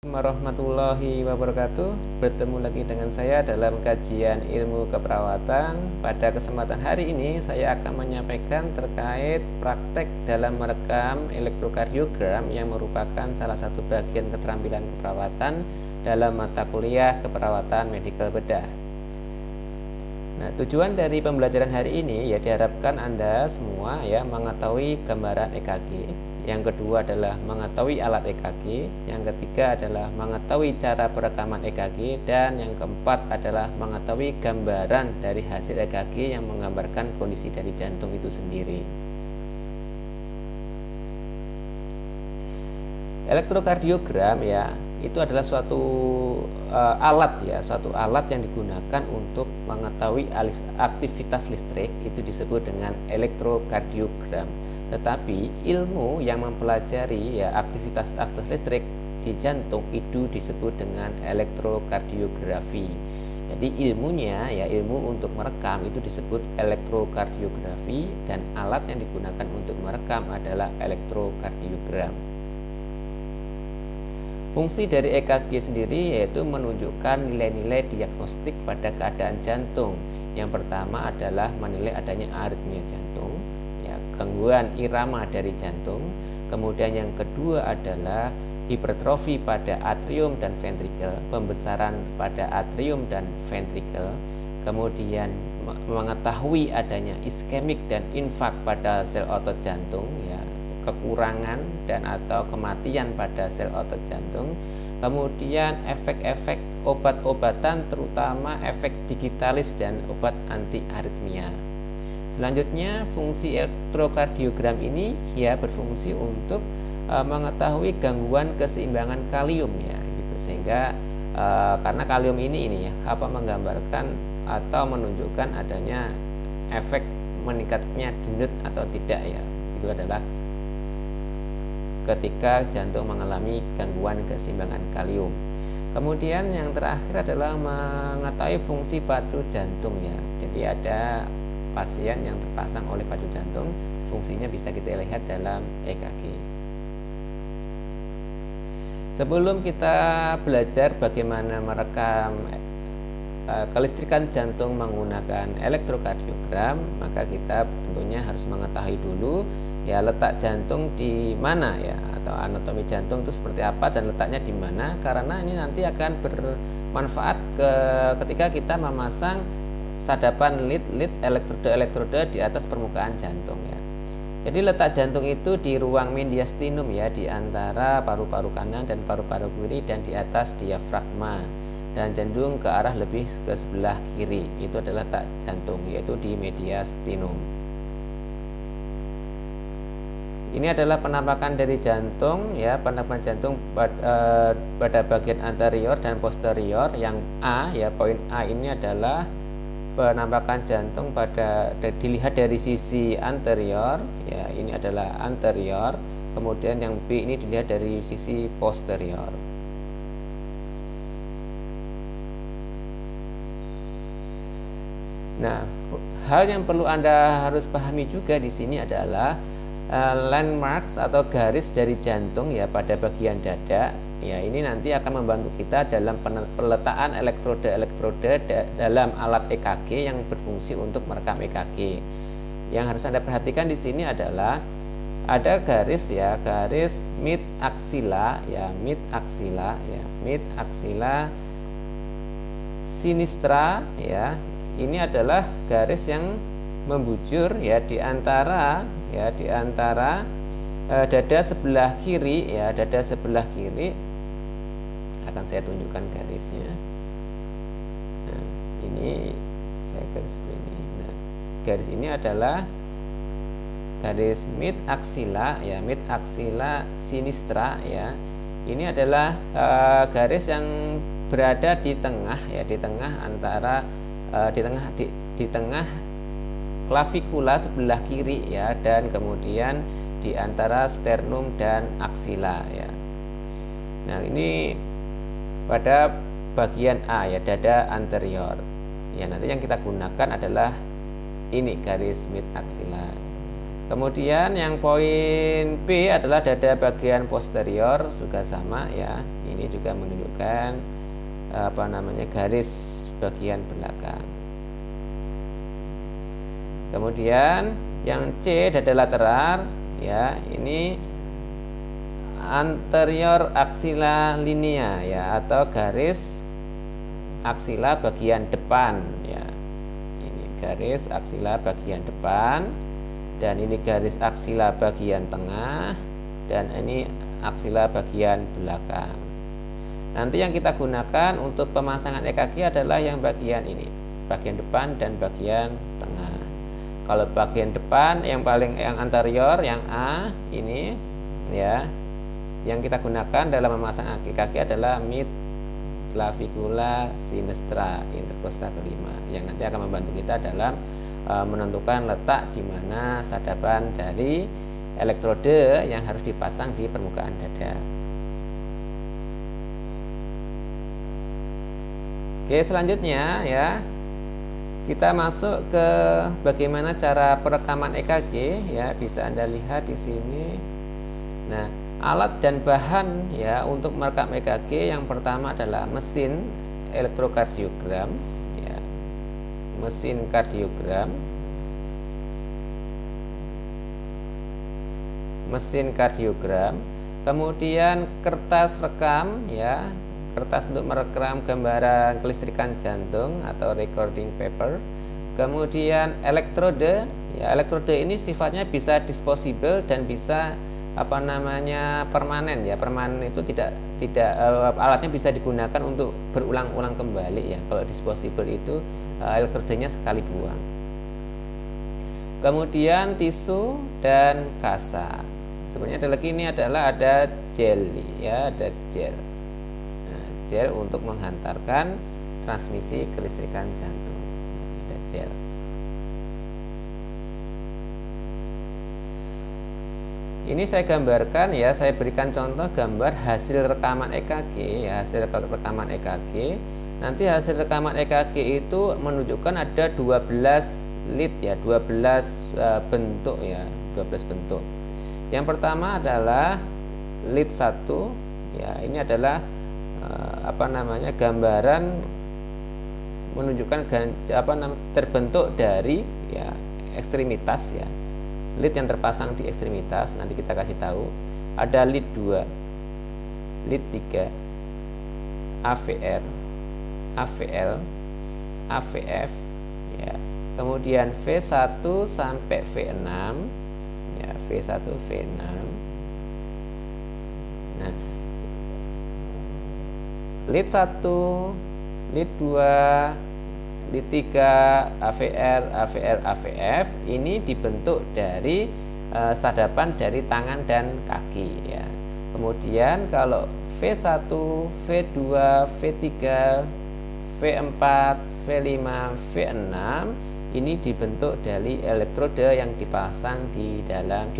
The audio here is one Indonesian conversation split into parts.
Warahmatullahi wabarakatuh. Bertemu lagi dengan saya dalam kajian ilmu keperawatan. Pada kesempatan hari ini saya akan menyampaikan terkait praktek dalam merekam elektrokardiogram yang merupakan salah satu bagian keterampilan keperawatan dalam mata kuliah keperawatan medikal bedah. Nah, tujuan dari pembelajaran hari ini ya diharapkan Anda semua ya mengetahui gambaran EKG. Yang kedua adalah mengetahui alat EKG, yang ketiga adalah mengetahui cara perekaman EKG, dan yang keempat adalah mengetahui gambaran dari hasil EKG yang menggambarkan kondisi dari jantung itu sendiri. Elektrokardiogram ya itu adalah suatu alat yang digunakan untuk mengetahui aktivitas listrik, itu disebut dengan elektrokardiogram. Tetapi ilmu yang mempelajari ya aktivitas listrik di jantung itu disebut dengan elektrokardiografi. Jadi ilmunya ya ilmu untuk merekam itu disebut elektrokardiografi, dan alat yang digunakan untuk merekam adalah elektrokardiogram. Fungsi dari EKG sendiri yaitu menunjukkan nilai-nilai diagnostik pada keadaan jantung. Yang pertama adalah menilai adanya aritmia jantung, ya, gangguan irama dari jantung. Kemudian yang kedua adalah hipertrofi pada atrium dan ventrikel, pembesaran pada atrium dan ventrikel. Kemudian mengetahui adanya iskemik dan infak pada sel otot jantung, ya, kekurangan dan atau kematian pada sel otot jantung. Kemudian efek-efek obat-obatan, terutama efek digitalis dan obat anti aritmia. Selanjutnya, fungsi elektrokardiogram ini ya berfungsi untuk mengetahui gangguan keseimbangan kalium ya gitu. Sehingga karena kalium ini ya menggambarkan atau menunjukkan adanya efek meningkatnya denyut atau tidak ya. Itu adalah ketika jantung mengalami gangguan keseimbangan kalium. Kemudian yang terakhir adalah mengetahui fungsi padu jantung ya. Jadi ada pasien yang terpasang oleh padu jantung, fungsinya bisa kita lihat dalam EKG. Sebelum kita belajar bagaimana merekam kelistrikan jantung menggunakan elektrokardiogram, maka kita tentunya harus mengetahui dulu ya letak jantung di mana ya, atau anatomi jantung itu seperti apa dan letaknya di mana, karena ini nanti akan bermanfaat ketika kita memasang sadapan lid elektrode di atas permukaan jantung ya. Jadi letak jantung itu di ruang mediastinum ya, di antara paru-paru kanan dan paru-paru kiri, dan di atas diafragma, dan cenderung ke arah lebih ke sebelah kiri. Itu adalah letak jantung, yaitu di mediastinum. Ini adalah penampakan dari jantung ya, penampakan jantung pada bagian anterior dan posterior. Yang A ya, poin A ini adalah penampakan jantung dilihat dari sisi anterior ya, ini adalah anterior. Kemudian yang B ini dilihat dari sisi posterior. Nah, hal yang perlu Anda harus pahami juga di sini adalah landmarks atau garis dari jantung ya pada bagian dada ya. Ini nanti akan membantu kita dalam peletaan elektrode dalam alat EKG yang berfungsi untuk merekam EKG. Yang harus Anda perhatikan di sini adalah ada garis ya, garis mid axilla ya, mid axilla sinistra ya. Ini adalah garis yang membujur ya di antara dada sebelah kiri ya, dada sebelah kiri. Akan saya tunjukkan garisnya. Nah, ini saya garis ini. Nah, garis ini adalah garis mid axilla ya, mid axilla sinistra ya. Ini adalah garis yang berada di tengah ya, di tengah antara di tengah klavikula sebelah kiri ya, dan kemudian di antara sternum dan aksila ya. Nah, ini pada bagian A ya, dada anterior. Ya, nanti yang kita gunakan adalah ini garis mid axilla. Kemudian yang poin B adalah dada bagian posterior, juga sama ya. Ini juga menunjukkan garis bagian belakang. Kemudian yang C dada lateral ya, ini anterior axilla linea ya, atau garis aksila bagian depan ya. Ini garis aksila bagian depan, dan ini garis aksila bagian tengah, dan ini aksila bagian belakang. Nanti yang kita gunakan untuk pemasangan EKG adalah yang bagian ini, bagian depan dan bagian tengah. Kalau bagian depan yang anterior, yang A ini ya, yang kita gunakan dalam memasang EKG adalah mid clavicula sinistra intercosta kelima, yang nanti akan membantu kita dalam menentukan letak di mana sadapan dari elektrode yang harus dipasang di permukaan dada. Oke, selanjutnya ya, kita masuk ke bagaimana cara perekaman EKG ya, bisa Anda lihat di sini. Nah, alat dan bahan ya untuk merekam EKG yang pertama adalah mesin elektrokardiogram ya, mesin kardiogram, kemudian kertas rekam ya, kertas untuk merekam gambaran kelistrikan jantung atau recording paper. Kemudian elektrode ya, elektrode ini sifatnya bisa disposable dan bisa permanen ya. Permanen itu tidak alatnya bisa digunakan untuk berulang-ulang kembali ya. Kalau disposable itu elektrodenya sekali buang. Kemudian tisu dan kasa. Sebenarnya ada lagi, ini ada jelly ya, ada gel. Nah, gel untuk menghantarkan transmisi kelistrikan jantung. Ada gel. Ini saya gambarkan ya, saya berikan contoh gambar hasil rekaman EKG ya, hasil rekaman EKG. Nanti hasil rekaman EKG itu menunjukkan ada 12 lead ya, 12 bentuk ya, 12 bentuk. Yang pertama adalah lead 1 ya, ini adalah gambaran menunjukkan terbentuk dari ya ekstremitas ya. Lead yang terpasang di ekstremitas, nanti kita kasih tahu. Ada lead 2, lead 3, AVR, AVL, AVF ya. Kemudian V1 sampai V6 ya, V1 V6. Nah, lead 1, lead 2, lead 3, AVR, AVR, AVF ini dibentuk dari sadapan dari tangan dan kaki ya. Kemudian kalau V1, V2, V3, V4, V5, V6 ini dibentuk dari elektrode yang dipasang di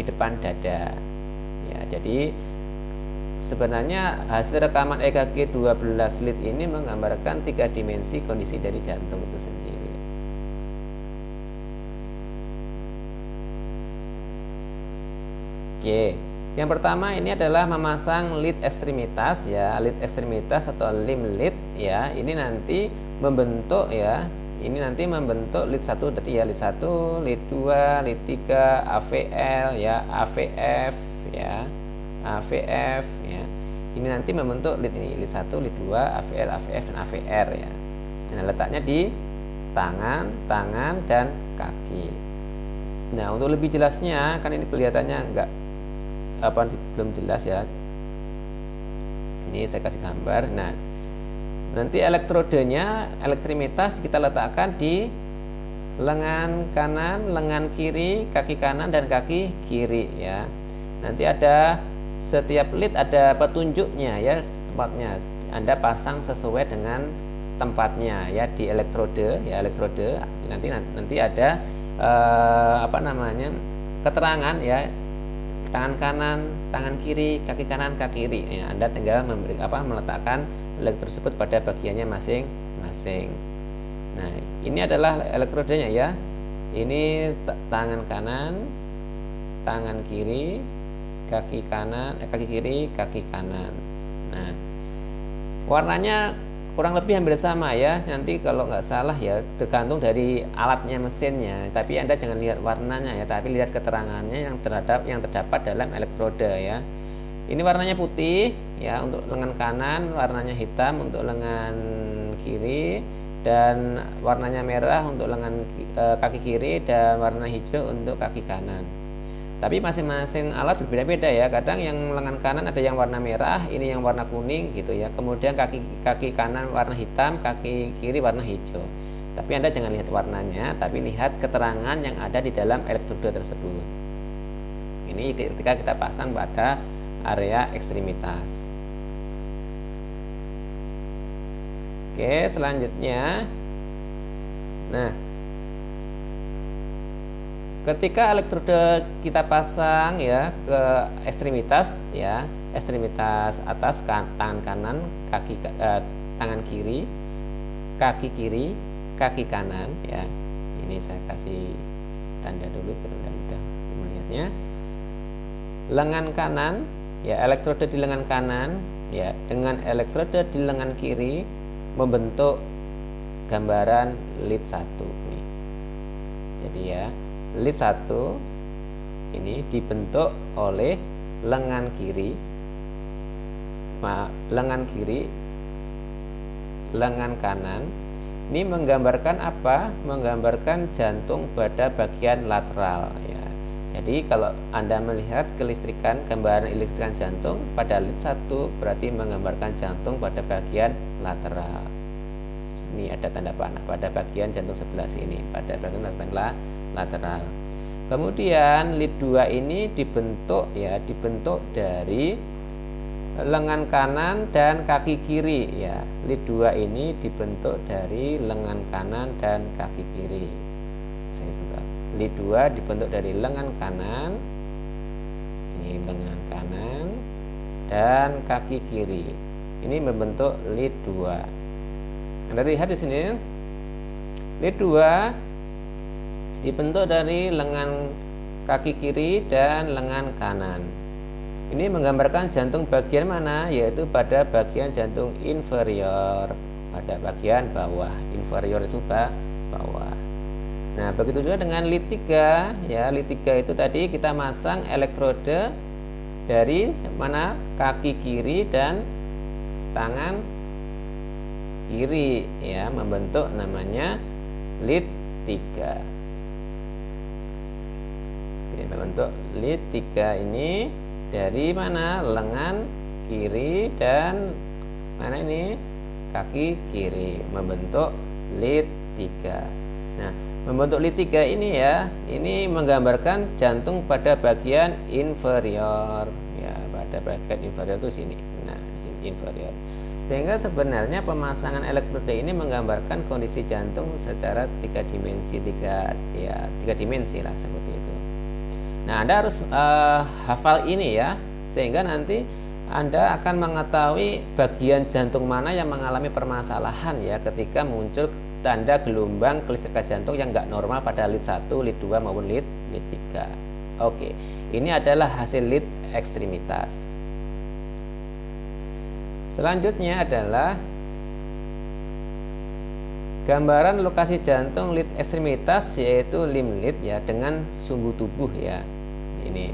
depan dada ya. Jadi sebenarnya hasil rekaman EKG 12 lead ini menggambarkan 3 dimensi kondisi dari jantung itu sendiri. Oke, yang pertama ini adalah memasang lead ekstremitas ya, lead ekstremitas atau limb lead ya. Ini nanti membentuk ya, ini nanti membentuk lead 1 tadi ya, lead 1, lead 2, lead 3, AVL ya, AVF ya, AVF ya. Ini nanti membentuk lead ini, lead 1, lead 2, AVL, AVF dan AVR ya. Nah, letaknya di tangan, dan kaki. Nah, untuk lebih jelasnya kan ini kelihatannya belum jelas ya. Ini saya kasih gambar. Nah, nanti elektrodenya, elektrimitas kita letakkan di lengan kanan, lengan kiri, kaki kanan dan kaki kiri ya. Nanti ada setiap lead ada petunjuknya ya, tempatnya. Anda pasang sesuai dengan tempatnya ya di elektrode ya, elektrode. Nanti ada keterangan ya, tangan kanan, tangan kiri, kaki kanan, kaki kiri ya. Anda tinggal meletakkan elektrode tersebut pada bagiannya masing-masing. Nah, ini adalah elektrodenya ya. Ini tangan kanan, tangan kiri, kaki kanan, kaki kiri, kaki kanan. Nah, warnanya kurang lebih hampir sama ya. Nanti kalau nggak salah ya, tergantung dari alatnya, mesinnya. Tapi Anda jangan lihat warnanya ya, tapi lihat keterangannya yang terdapat dalam elektroda ya. Ini warnanya putih ya untuk lengan kanan, warnanya hitam untuk lengan kiri, dan warnanya merah untuk lengan kaki kiri, dan warna hijau untuk kaki kanan. Tapi masing-masing alat berbeda-beda ya. Kadang yang lengan kanan ada yang warna merah, ini yang warna kuning gitu ya. Kemudian kaki kanan warna hitam, kaki kiri warna hijau. Tapi Anda jangan lihat warnanya, tapi lihat keterangan yang ada di dalam elektroda tersebut. Ini ketika kita pasang pada area ekstremitas. Oke, selanjutnya. Nah, ketika elektroda kita pasang ya ke ekstremitas ya, ekstremitas atas tangan kanan, tangan kiri, kaki kanan ya. Ini saya kasih tanda dulu biar mudah melihatnya. Lengan kanan ya, elektroda di lengan kanan ya dengan elektroda di lengan kiri membentuk gambaran lead 1 nih. Jadi ya, lead 1 ini dibentuk oleh lengan kiri, lengan kanan. Ini menggambarkan apa? Menggambarkan jantung pada bagian lateral ya. Jadi kalau Anda melihat kelistrikan, gambaran kelistrikan jantung pada lead 1 berarti menggambarkan jantung pada bagian lateral. Ini ada tanda panah pada bagian jantung sebelah sini, pada bagian lateral. Kemudian lead 2 ini dibentuk dari lengan kanan dan kaki kiri ya. Lead 2 ini dibentuk dari lengan kanan dan kaki kiri. Lead 2 dibentuk dari lengan kanan, ini lengan kanan, dan kaki kiri. Ini membentuk lead 2. Anda lihat di sini, lead 2 dibentuk dari lengan kaki kiri dan lengan kanan. Ini menggambarkan jantung bagian mana? Yaitu pada bagian jantung inferior, pada bagian bawah. Inferior itu bawah. Nah, begitu juga dengan lead 3 ya. Lead 3 itu tadi kita masang elektroda dari mana? Kaki kiri dan tangan kiri ya, membentuk namanya lead 3. Jadi membentuk lead 3 ini dari mana? Lengan kiri dan mana ini? Kaki kiri, membentuk lead 3. Nah, membentuk lead 3 ini ya, ini menggambarkan jantung pada bagian inferior ya, pada bagian inferior itu sini. Nah, di sini inferior. Sehingga sebenarnya pemasangan elektroda ini menggambarkan kondisi jantung secara tiga dimensi lah seperti itu. Nah, Anda harus hafal ini ya, sehingga nanti Anda akan mengetahui bagian jantung mana yang mengalami permasalahan ya ketika muncul tanda gelombang kelistrikan jantung yang nggak normal pada lead 1, lead 2 maupun lead 3. Oke, ini adalah hasil lead ekstremitas. Selanjutnya adalah gambaran lokasi jantung lead ekstremitas, yaitu limb lead ya, dengan sumbu tubuh ya. Ini.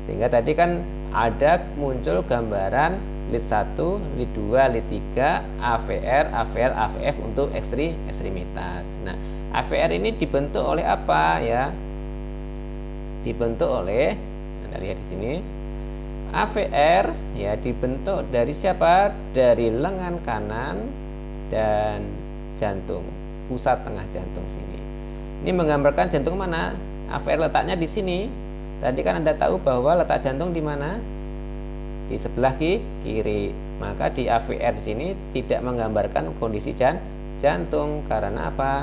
Sehingga tadi kan ada muncul gambaran lead 1, lead 2, lead 3, AVR, AVL, AVF untuk ekstremitas. Nah, AVR ini dibentuk oleh apa ya? Dibentuk oleh, Anda lihat di sini, AVR ya dibentuk dari siapa? Dari lengan kanan dan jantung, pusat tengah jantung sini. Ini menggambarkan jantung mana? AVR letaknya di sini. Tadi kan Anda tahu bahwa letak jantung di mana? Di sebelah kiri. Maka di AVR di sini tidak menggambarkan kondisi jantung karena apa?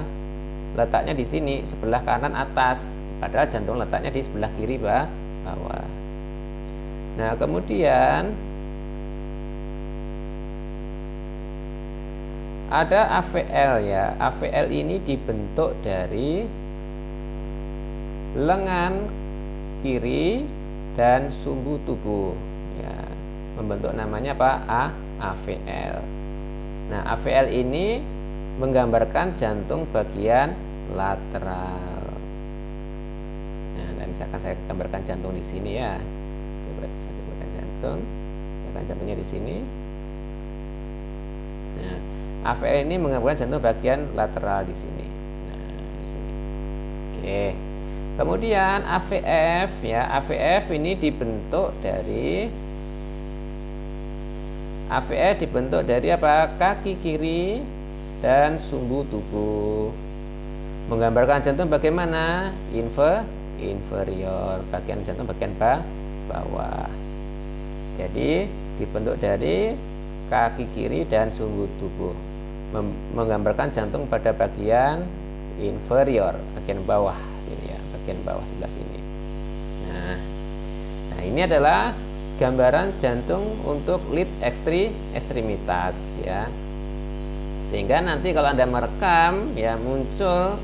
Letaknya di sini sebelah kanan atas, padahal jantung letaknya di sebelah kiri bawah. Nah, kemudian ada AVL ya. AVL ini dibentuk dari lengan kiri dan sumbu tubuh, ya, membentuk namanya apa? AVL. Nah, AVL ini menggambarkan jantung bagian lateral. Nah, dan misalkan saya gambarkan jantung di sini ya. Coba saya gambarkan jantung. Misalkan jantungnya di sini. Nah, AVL ini menggambarkan jantung bagian lateral di sini. Nah, di sini. Oke. Kemudian AVF ya, AVF ini dibentuk dari apa? Kaki kiri dan sumbu tubuh. Menggambarkan jantung bagaimana? Inferior, bagian jantung bagian bawah. Jadi dibentuk dari kaki kiri dan sumbu tubuh. Menggambarkan jantung pada bagian inferior, bagian bawah ini ya, bagian bawah sebelah sini. Nah, ini adalah gambaran jantung untuk lead ekstremitas ya. Sehingga nanti kalau Anda merekam ya, muncul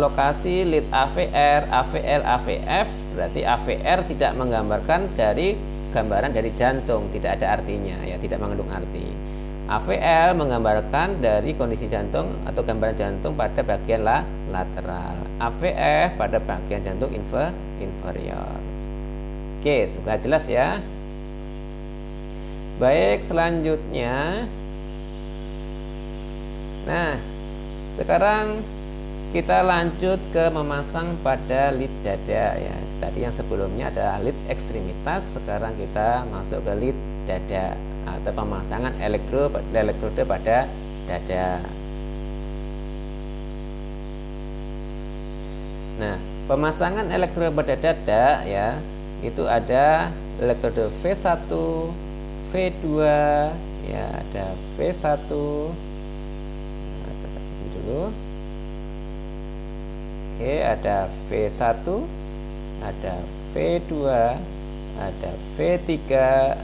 lokasi lead AVR, AVL, AVF, berarti AVR tidak menggambarkan dari gambaran dari jantung, tidak ada artinya ya, tidak mengandung arti. AVL menggambarkan dari kondisi jantung atau gambaran jantung pada bagian lateral. AVF pada bagian jantung inferior. Oke, sudah jelas ya. Baik, selanjutnya. Nah, sekarang kita lanjut ke memasang pada lead dada ya. Tadi yang sebelumnya adalah lead ekstremitas, sekarang kita masuk ke lead dada atau pemasangan elektrode pada dada. Nah, pemasangan elektrode pada dada ya, itu ada elektrode V1, V2 ya, ada V1. Nah, kita sini dulu. Oke, ada V1, ada V2, ada V3,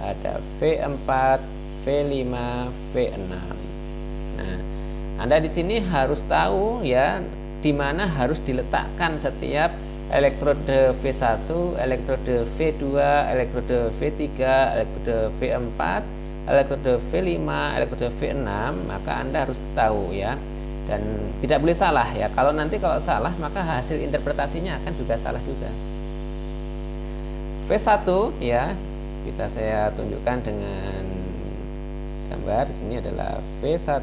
ada V4, V5, V6. Nah, Anda di sini harus tahu ya, di mana harus diletakkan setiap elektrode V1, elektrode V2, elektrode V3, elektrode V4, elektrode V5, elektrode V6, maka Anda harus tahu ya. Dan tidak boleh salah ya. Kalau salah, maka hasil interpretasinya akan juga salah juga. V1 ya, bisa saya tunjukkan dengan gambar. Di sini adalah V1.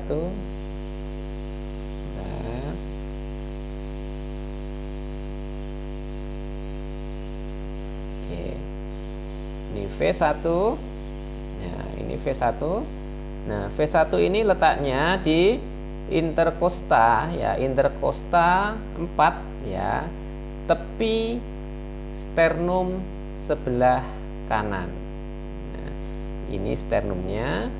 Nah, oke. Ini V1. Nah, ini V1. Nah, V1 ini letaknya di interkosta ya, interkosta 4 ya, tepi sternum sebelah kanan. Nah, ini sternumnya.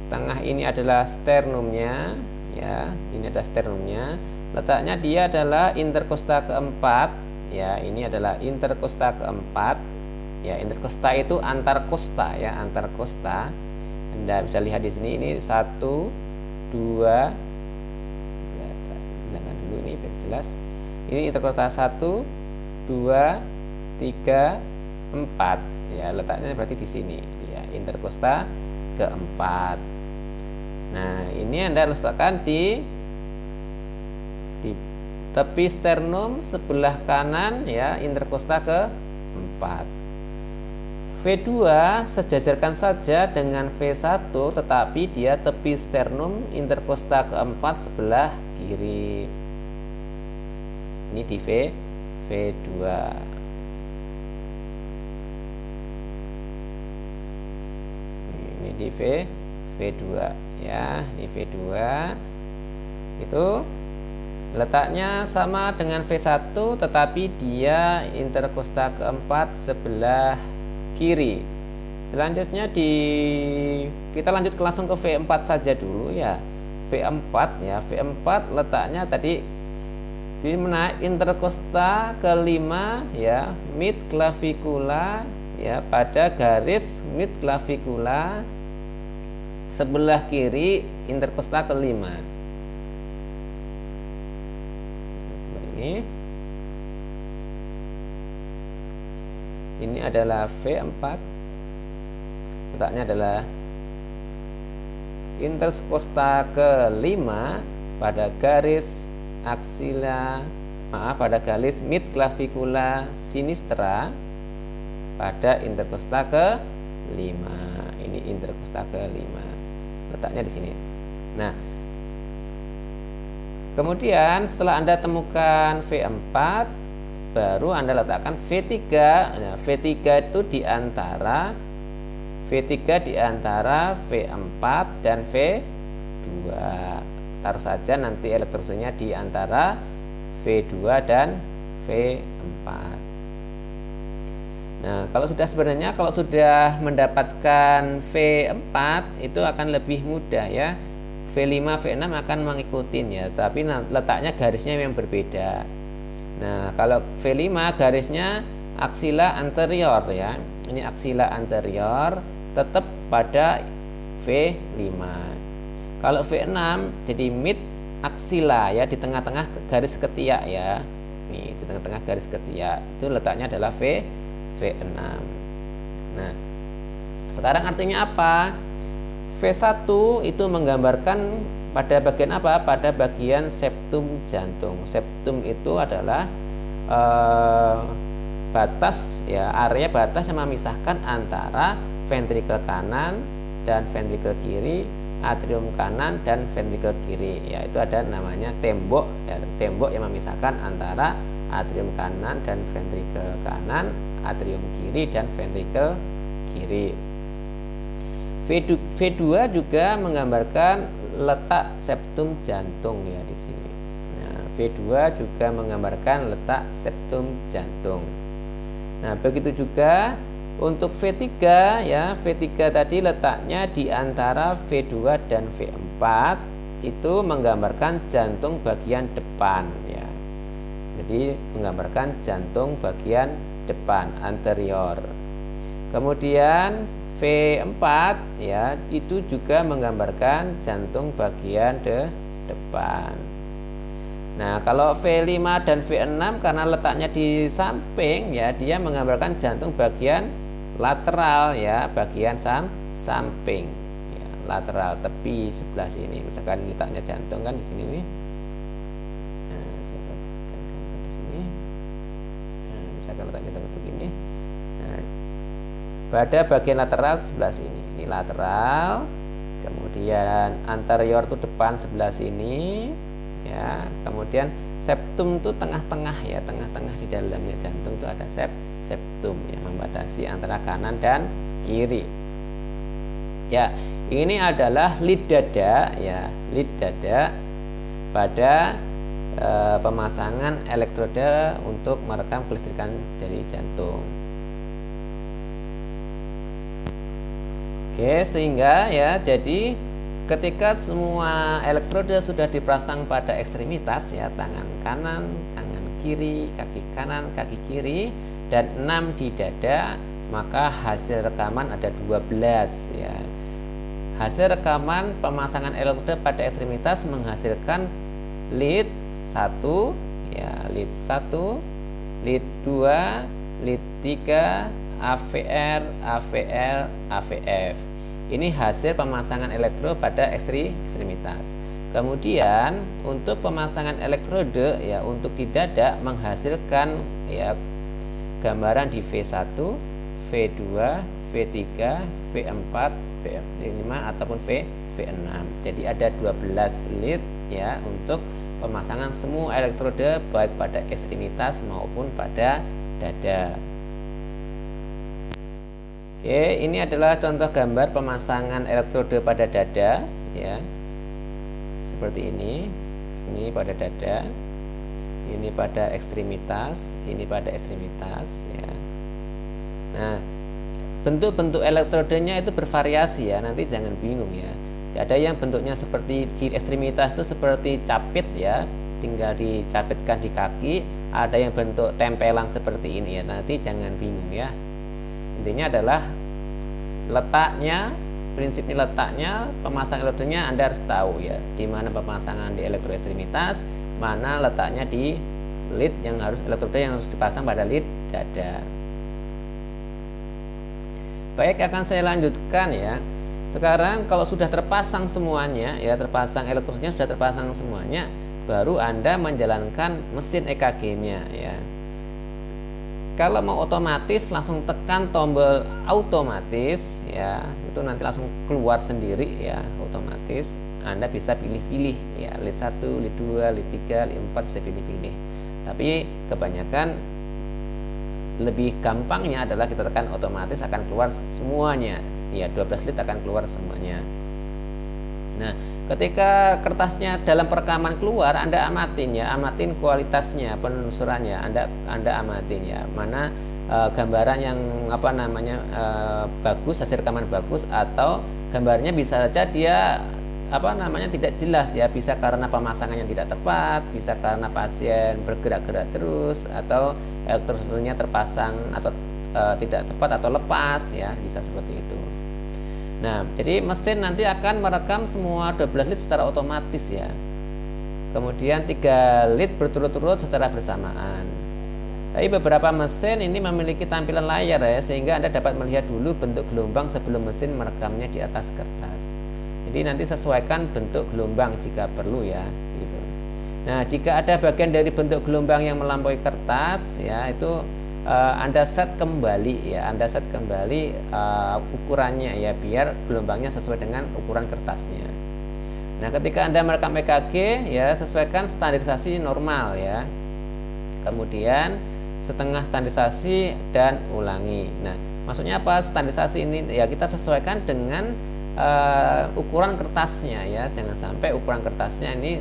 Tengah ini adalah sternumnya ya, ini adalah sternumnya. Letaknya dia adalah interkosta keempat ya, ini adalah interkosta keempat. Ya, interkosta itu antar kosta ya, antar kosta. Anda bisa lihat di sini, ini 1, 2, jangan dulu ini biar jelas. Ini interkosta 1, 2, 3, 4. Ya, letaknya berarti di sini ya, interkosta keempat. Nah, ini Anda letakkan di tepi sternum sebelah kanan ya, interkosta keempat. V2 sejajarkan saja dengan V1, tetapi dia tepi sternum interkosta keempat sebelah kiri. Ini di V2. Ini di V2 ya, di V2 itu letaknya sama dengan V1, tetapi dia interkosta keempat sebelah kiri. Selanjutnya kita lanjut langsung ke V4 saja dulu ya. V4 ya, V4 letaknya tadi di mana? Interkosta kelima ya, mid clavicula ya, pada garis mid clavicula sebelah kiri interkosta kelima. sini. Ini adalah V4, letaknya adalah interskosta ke-5 pada garis pada garis midclavicula sinistra pada interkosta ke-5. Ini interkosta ke-5, letaknya di sini. Nah, kemudian setelah Anda temukan V4, baru Anda letakkan V3. Nah, V3 itu di antara V4 dan V2. Taruh saja nanti elektrodenya di antara V2 dan V4. Nah, kalau sudah mendapatkan V4 itu akan lebih mudah ya. V5, V6 akan mengikuti ya, tapi letaknya garisnya yang berbeda. Nah, kalau V5 garisnya aksila anterior ya. Ini aksila anterior tetap pada V5. Kalau V6 jadi mid aksila ya, di tengah-tengah garis ketiak ya. Nih, di tengah-tengah garis ketiak. Itu letaknya adalah V6. Nah, sekarang artinya apa? V1 itu menggambarkan pada bagian apa? Pada bagian septum jantung. Septum itu adalah batas ya, area batas yang memisahkan antara ventrikel kanan dan ventrikel kiri, atrium kanan dan ventrikel kiri. Ya, itu ada namanya tembok ya, tembok yang memisahkan antara atrium kanan dan ventrikel kanan, atrium kiri dan ventrikel kiri. V2 juga menggambarkan letak septum jantung ya di sini. Nah, V2 juga menggambarkan letak septum jantung. Nah, begitu juga untuk V3 ya. V3 tadi letaknya di antara V2 dan V4, itu menggambarkan jantung bagian depan ya. Jadi menggambarkan jantung bagian depan anterior. Kemudian V4 ya, itu juga menggambarkan jantung bagian depan. Nah, kalau V5 dan V6 karena letaknya di samping ya, dia menggambarkan jantung bagian lateral ya, bagian samping ya, lateral tepi sebelah sini. Misalkan letaknya jantung kan di sini nih. Nah, saya bagikan gambar di sini. Nah, misalkan letaknya jantung begini. Nah, pada bagian lateral sebelah sini. Ini lateral. Kemudian anterior itu depan sebelah sini. Ya, kemudian septum itu tengah-tengah ya, tengah-tengah di dalamnya jantung itu ada septum yang membatasi antara kanan dan kiri. Ya, ini adalah lid dada ya, lid dada pada pemasangan elektroda untuk merekam kelistrikan dari jantung. Oke, sehingga ya, jadi ketika semua elektroda sudah dipasang pada ekstremitas ya, tangan kanan, tangan kiri, kaki kanan, kaki kiri, dan 6 di dada, maka hasil rekaman ada 12 ya. Hasil rekaman pemasangan elektroda pada ekstremitas menghasilkan lead 1 ya, lead 1, lead 2, lead 3, AVR, AVL, AVF. Ini hasil pemasangan elektroda pada ekstremitas. Kemudian untuk pemasangan elektroda ya, untuk di dada menghasilkan ya gambaran di V1, V2, V3, V4, V5 ataupun V6. Jadi ada 12 lead ya untuk pemasangan semua elektroda baik pada ekstremitas maupun pada dada. Oke, ini adalah contoh gambar pemasangan elektroda pada dada ya. Seperti ini. Ini pada dada. Ini pada ekstremitas, ini pada ekstremitas ya. Nah, bentuk-bentuk elektrodanya itu bervariasi ya, nanti jangan bingung ya. Ada yang bentuknya seperti di ekstremitas itu seperti capit ya, tinggal dicapitkan di kaki. Ada yang bentuk tempelan seperti ini ya, nanti jangan bingung ya. Intinya adalah letaknya, prinsipnya letaknya, pemasangan elektrodanya Anda harus tahu ya, di mana pemasangan di elektro ekstremitas, mana letaknya di lead yang harus elektroda yang harus dipasang pada lead dada. Baik, akan saya lanjutkan ya. Sekarang kalau sudah terpasang semuanya ya, terpasang elektrodanya sudah terpasang semuanya, baru Anda menjalankan mesin EKG-nya ya. Kalau mau otomatis langsung tekan tombol otomatis ya, itu nanti langsung keluar sendiri ya, otomatis. Anda bisa pilih-pilih ya, lead 1, lead 2, lead 3, lead 4 bisa pilih-pilih. Tapi kebanyakan lebih gampangnya adalah kita tekan otomatis akan keluar semuanya. Ya, 12 lead akan keluar semuanya. Nah, ketika kertasnya dalam perekaman keluar, Anda amatin ya, amatin kualitasnya, penelusurannya, Anda amatin ya, mana gambaran yang bagus, hasil rekaman bagus, atau gambarnya bisa saja dia tidak jelas ya, bisa karena pemasangan yang tidak tepat, bisa karena pasien bergerak-gerak terus, atau elektrodanya terpasang atau tidak tepat atau lepas ya, bisa seperti itu. Nah, jadi mesin nanti akan merekam semua 12 lead secara otomatis ya. Kemudian 3 lead berturut-turut secara bersamaan. Tapi beberapa mesin ini memiliki tampilan layar ya, sehingga Anda dapat melihat dulu bentuk gelombang sebelum mesin merekamnya di atas kertas. Jadi nanti sesuaikan bentuk gelombang jika perlu ya, gitu. Nah, jika ada bagian dari bentuk gelombang yang melampaui kertas ya, itu Anda set kembali ya, ukurannya ya, biar gelombangnya sesuai dengan ukuran kertasnya. Nah, ketika Anda merekam EKG ya, sesuaikan standarisasi normal ya. Kemudian setengah standarisasi dan ulangi. Nah, maksudnya apa standarisasi ini? Ya, kita sesuaikan dengan ukuran kertasnya ya, jangan sampai ukuran kertasnya ini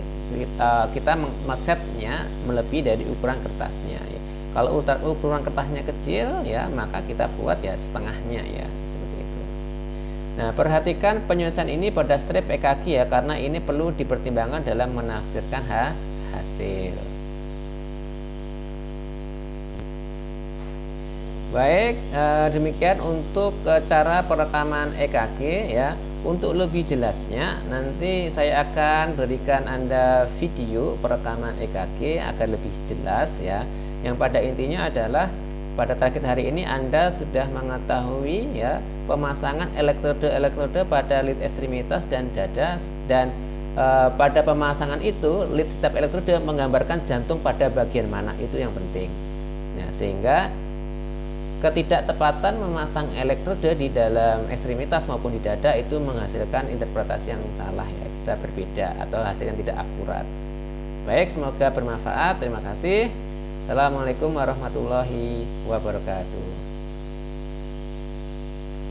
kita mesetnya melebihi dari ukuran kertasnya ya. Kalau ukuran kertasnya kecil ya, maka kita buat ya setengahnya ya, seperti itu. Nah, perhatikan penyesuaian ini pada strip EKG ya, karena ini perlu dipertimbangkan dalam menafsirkan hasil. Baik, demikian untuk cara perekaman EKG ya. Untuk lebih jelasnya nanti saya akan berikan Anda video perekaman EKG agar lebih jelas ya. Yang pada intinya adalah pada target hari ini Anda sudah mengetahui ya pemasangan elektrode pada lead ekstremitas dan dada, dan pada pemasangan itu lead setiap elektrode menggambarkan jantung pada bagian mana, itu yang penting. Nah, sehingga ketidaktepatan memasang elektrode di dalam ekstremitas maupun di dada itu menghasilkan interpretasi yang salah ya, bisa berbeda atau hasil yang tidak akurat. Baik, semoga bermanfaat. Terima kasih. Assalamualaikum warahmatullahi wabarakatuh.